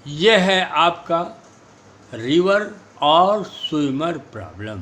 ये है आपका रिवर और स्विमर प्रॉब्लम।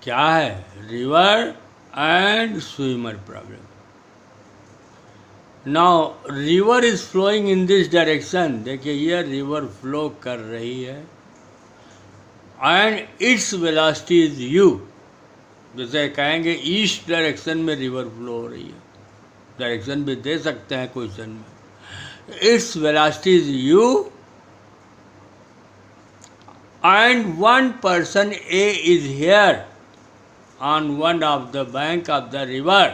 क्या है? River and swimmer problem. Now river is flowing in this direction. देखिए ये रिवर फ्लो कर रही है and its velocity is u. जैसे कहेंगे ईस्ट डायरेक्शन में रिवर फ्लो हो रही है, डायरेक्शन भी दे सकते हैं क्वेश्चन में। It's velocity is you and one person A is here on one of the bank of the river.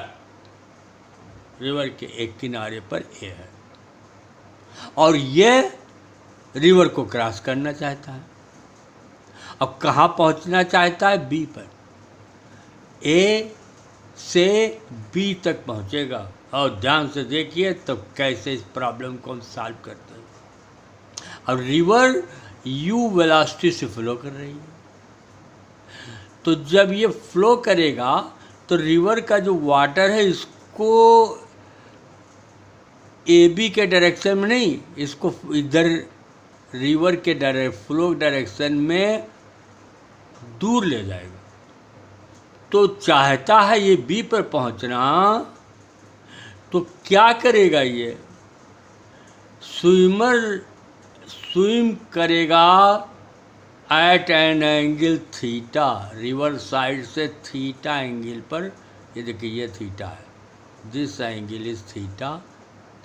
River के एक किनारे पर A है और ये रिवर को क्रॉस करना चाहता है। अब कहाँ पहुँचना चाहता है? B पर। A से B तक पहुँचेगा। और ध्यान से देखिए तो कैसे इस प्रॉब्लम को हम सॉल्व करते हैं। अब रिवर यू वेलोसिटी से फ्लो कर रही है, तो जब ये फ्लो करेगा तो रिवर का जो वाटर है इसको ए बी के डायरेक्शन में नहीं, इसको इधर रिवर के फ्लो डायरेक्शन में दूर ले जाएगा। तो चाहता है ये बी पर पहुंचना, तो क्या करेगा? ये स्विम करेगा at an angle theta, river side से थीटा एंगल पर। ये देखिए ये थीटा है, this angle is theta,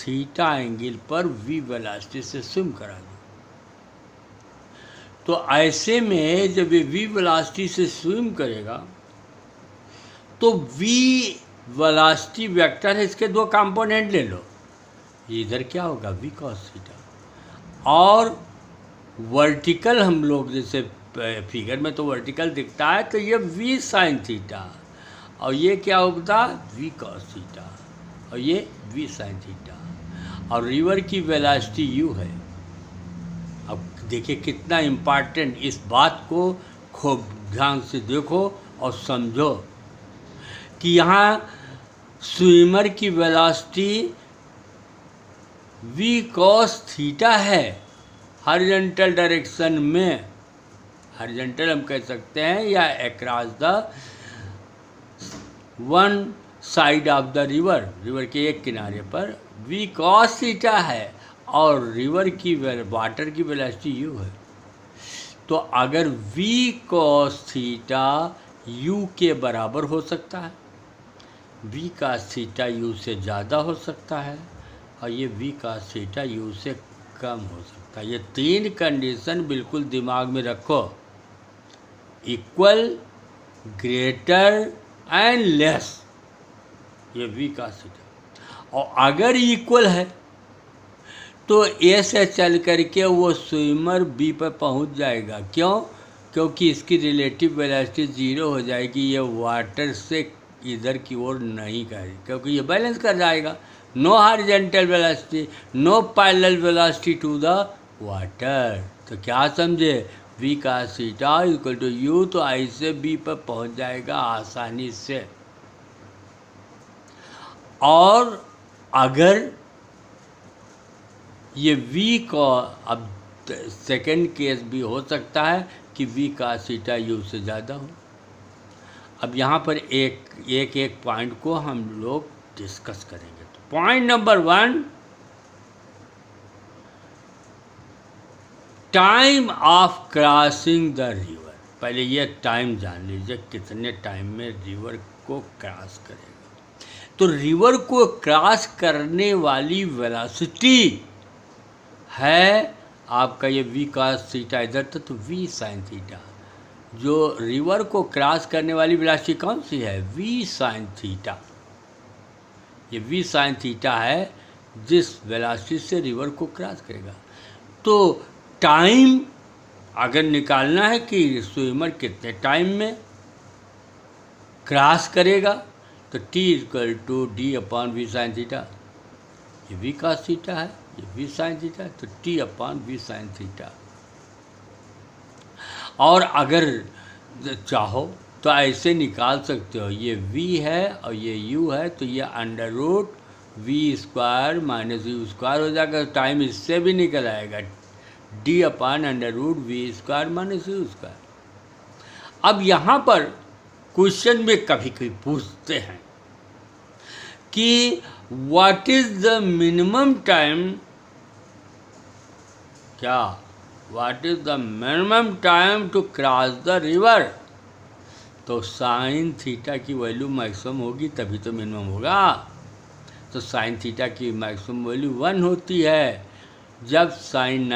theta angle पर वी वेलोसिटी से स्विम करा दो। तो ऐसे में जब ये वी वेलोसिटी से स्विम करेगा तो वी वेलोसिटी वेक्टर है, इसके दो कंपोनेंट ले लो। इधर क्या होगा? V cos theta. और वर्टिकल हम लोग जैसे फिगर में तो वर्टिकल दिखता है, तो ये वी साइन थीटा, और ये क्या होगा? वी कॉस थीटा, और ये वी साइन थीटा। और रिवर की वेलोसिटी यू है। अब देखिए कितना इम्पॉर्टेंट, इस बात को खूब ध्यान से देखो और समझो कि यहाँ स्विमर की वेलोसिटी वी कॉस थीटा है हॉरिजॉन्टल डायरेक्शन में। हॉरिजॉन्टल हम कह सकते हैं या across the one side of the river, river के एक किनारे पर वी कॉस थीटा है और रिवर की वाटर की वेलोसिटी यू है। तो अगर वी कॉस थीटा यू के बराबर हो सकता है, वी कॉस थीटा यू से ज़्यादा हो सकता है, और ये वी कॉस थीटा यू से कम हो सकता है। ये तीन कंडीशन बिल्कुल दिमाग में रखो, इक्वल, ग्रेटर एंड लेस, ये वी कॉस थीटा। और अगर इक्वल है तो ए से चल करके वो स्विमर बी पर पहुंच जाएगा। क्यों? क्योंकि इसकी रिलेटिव वेलोसिटी ज़ीरो हो जाएगी, ये वाटर से इधर की ओर नहीं करेगी, क्योंकि ये बैलेंस कर जाएगा। No horizontal velocity, no parallel velocity to the water. तो क्या समझे? V cos theta equal to u, तो आई से बी पर पहुंच जाएगा आसानी से। और अगर ये वी को, अब सेकेंड केस भी हो सकता है कि वी कॉस थीटा यू से ज़्यादा हो। अब यहाँ पर एक पॉइंट को हम लोग डिस्कस करेंगे। तो point number 1, time of crossing the river. पहले ये टाइम जान लीजिए, कितने टाइम में रिवर को क्रॉस करेगा। तो रिवर को क्रॉस करने वाली वेलोसिटी है आपका ये वी कॉस थीटा, इधर तो वी साइन थीटा। जो रिवर को क्रॉस करने वाली वेलोसिटी कौन सी है? V sine theta. ये वी साइन थीटा है जिस वेलोसिटी से रिवर को क्रॉस करेगा। तो टाइम अगर निकालना है कि स्विमर कितने टाइम में क्रॉस करेगा, तो t equal to d upon v sine theta. ये वी कॉस थीटा है, ये वी साइन थीटा, तो t upon v sine theta. और अगर चाहो तो ऐसे निकाल सकते हो, ये v है और ये u है, तो ये under root v square minus u square हो जाएगा। टाइम इससे भी निकल आएगा, d upon under root v square minus u square. अब यहाँ पर क्वेश्चन में कभी कभी पूछते हैं कि what is the minimum time, क्या what is the minimum time to cross the river. तो साइन थीटा की वैल्यू मैक्सिमम होगी तभी तो मिनिमम होगा। तो साइन थीटा की मैक्सिमम वैल्यू 1 होती है। जब साइन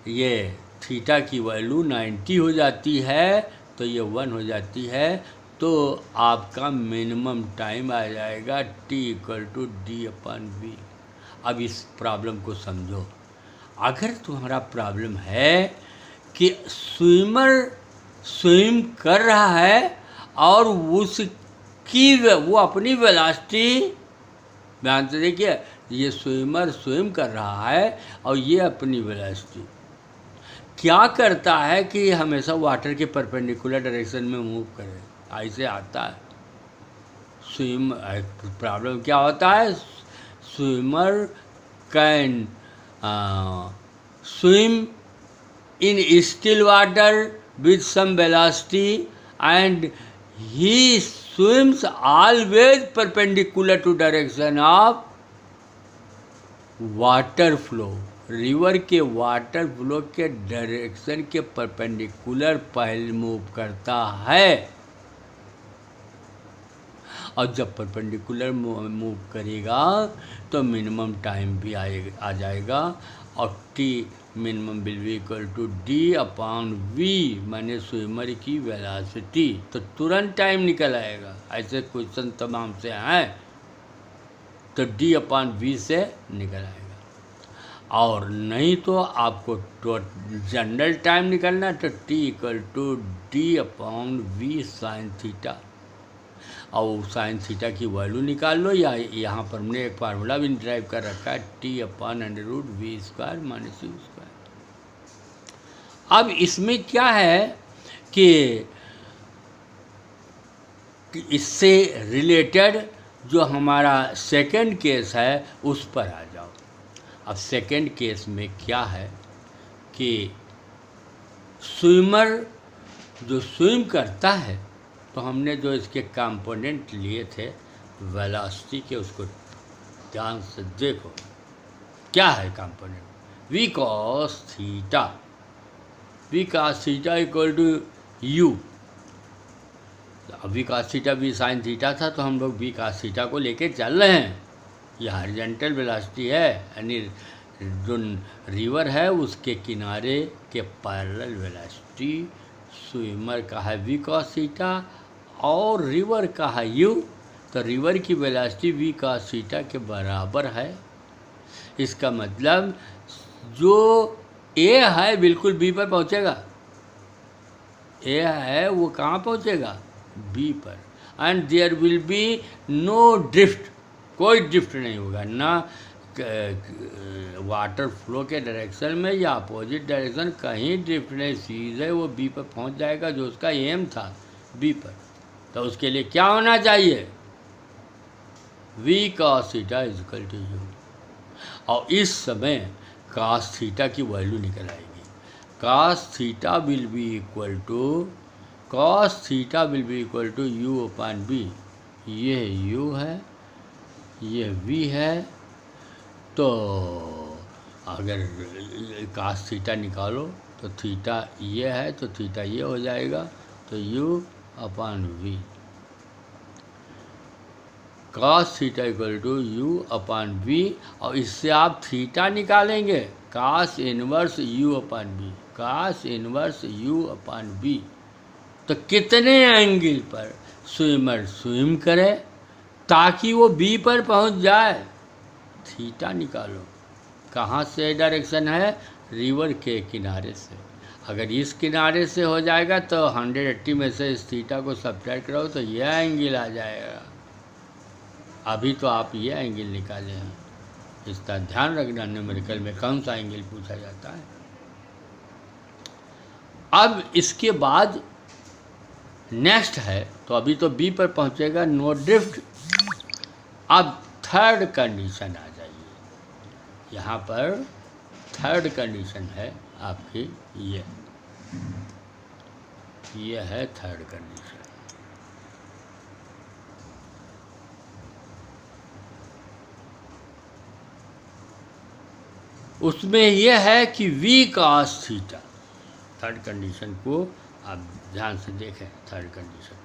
ये थीटा की वैल्यू 90 हो जाती है तो ये 1 हो जाती है। तो आपका मिनिमम टाइम आ जाएगा t = d/v। अब इस प्रॉब्लम को समझो। अगर तुम्हारा प्रॉब्लम है कि स्विमर स्विम कर रहा है और वो अपनी वेलोसिटी, ध्यान से देखिए, ये स्विमर स्विम कर रहा है और ये अपनी वेलोसिटी क्या करता है कि हमेशा वाटर के परपेंडिकुलर डायरेक्शन में मूव करे, ऐसे आता है। स्विम प्रॉब्लम क्या होता है, swimmer can swim in still water with some velocity and he swims always perpendicular to direction of water flow। River के वाटर फ्लो के डायरेक्शन के परपेंडिकुलर पहले मूव करता है और जब परपेंडिकुलर मूव करेगा तो मिनिमम टाइम भी आ जाएगा और t minimum will be equal to d/v माने स्विमर की वेलोसिटी। तो तुरंत टाइम निकल आएगा। ऐसे क्वेश्चन तमाम से हैं तो d/v से निकल आएगा। और नहीं तो आपको जनरल टाइम निकलना तो t = d/v साइन थीटा, और साइन थीटा की वैल्यू निकाल लो, या यहाँ पर हमने एक फार्मूला भी ड्राइव कर रखा है t/√v² - u²। अब इसमें क्या है कि इससे रिलेटेड जो हमारा सेकंड केस है उस पर आ जाओ। अब सेकंड केस में क्या है कि स्विमर जो स्विम करता है, तो हमने जो इसके कंपोनेंट लिए थे वेलोसिटी के, उसको ध्यान से देखो क्या है component. v cos theta equal to u। अब v cos थीटा v साइन थीटा था तो हम लोग v cos थीटा को लेके चल रहे हैं। यह हॉरिजॉन्टल वेलोसिटी है, यानी जो रिवर है उसके किनारे के पैरेलल वेलोसिटी स्विमर का है v cos थीटा और रिवर का है u। तो रिवर की वेलोसिटी v cos थीटा के बराबर है। इसका मतलब जो a है बिल्कुल b पर पहुंचेगा। a है वो कहाँ पहुंचेगा, b पर। And there will be no drift, कोई ड्रिफ्ट नहीं होगा, ना वाटर फ्लो के डायरेक्शन में या अपोजिट डायरेक्शन, कहीं ड्रिफ्ट नहीं, सीधे वो बी पर पहुंच जाएगा जो उसका एम था बी पर। तो उसके लिए क्या होना चाहिए, v cos theta equal to u। और इस समय cos थीटा की वैल्यू निकल आएगी। cos theta will be equal to u/b। ये u है, ये v है। तो अगर cos थीटा निकालो तो थीटा ये है तो थीटा ये हो जाएगा, तो u/v। cos theta equal to u/v। और इससे आप थीटा निकालेंगे, cos inverse u/b, cos inverse u/b। तो कितने एंगल पर स्विमर स्विम करे ताकि वो बी पर पहुंच जाए, थीटा निकालो। कहाँ से डायरेक्शन है, रिवर के किनारे से। अगर इस किनारे से हो जाएगा तो 180 में से इस थीटा को सब्ट्रैक्ट करो तो यह एंगल आ जाएगा। अभी तो आप ये एंगल निकाले हैं, इसका ध्यान रखना न्यूमेरिकल में कौन सा एंगल पूछा जाता है। अब इसके बाद नेक्स्ट है, तो अभी तो बी पर पहुंचेगा, नो ड्रिफ्ट। अब थर्ड कंडीशन आ जाइए, यहाँ पर थर्ड कंडीशन है आपकी ये है थर्ड कंडीशन। उसमें यह है कि v cos theta, third condition को आप ध्यान से देखें। Third condition